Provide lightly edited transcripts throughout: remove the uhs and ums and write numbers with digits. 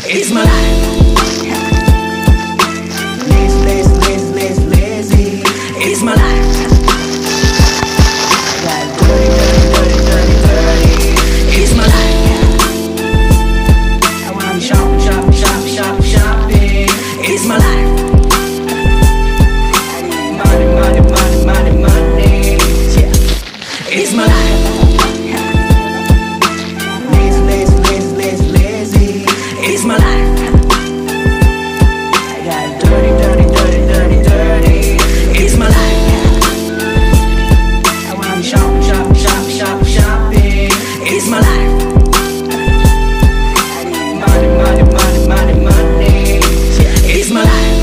It's my life. Lazy. It's my life. It's my life. I wanna shopping. It's my life. Money. Yeah. It's my life. Lazy. It's my life. I got dirty. It's my life. I wanna shopping. It's my life. Money. Yeah. It's my life.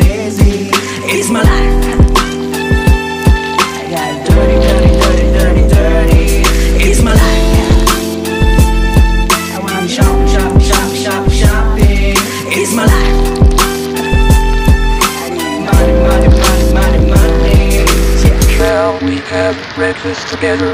Lazy. It's my life. I got dirty. It's my life. I wanna shopping. It's my life. Money. Yeah. Shall we have breakfast together?